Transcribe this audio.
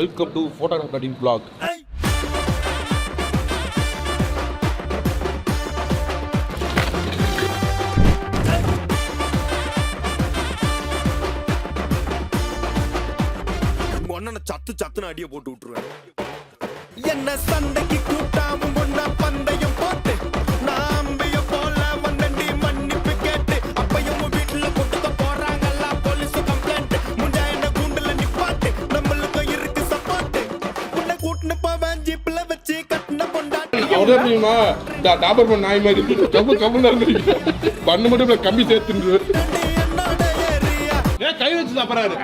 Welcome to photographer vlog. சத்து சத்துன்னு அடிய போட்டு விட்டுருவேன். என்ன சண்டைக்கு கூட்டாவும் ஒன்னா பந்தயம் போட்டு நாம்பிய போல வந்தண்டி மன்னிப்பு கேட்டு அப்பையும் வீட்டுல கொட்டுக்க போறாங்கல்ல போலீஸ் கம்ப்ளைண்ட் முஞ்சா என்ன கூண்டுல நிப்பாட்டு நம்மளுக்கு இருக்கு சப்போர்ட் உன்னை கூட்டுன்னு போவேன் ஜீப்ல வச்சு கட்டின பொண்டாட்டி தெரியுமா டாபர் பண்ண நாய் மாதிரி கப்பு கப்பு நடந்துருக்கு பண்ணு மட்டும் கம்பி சேர்த்துரு என்னோட ஏரியா கை வச்சு சாப்பிடாரு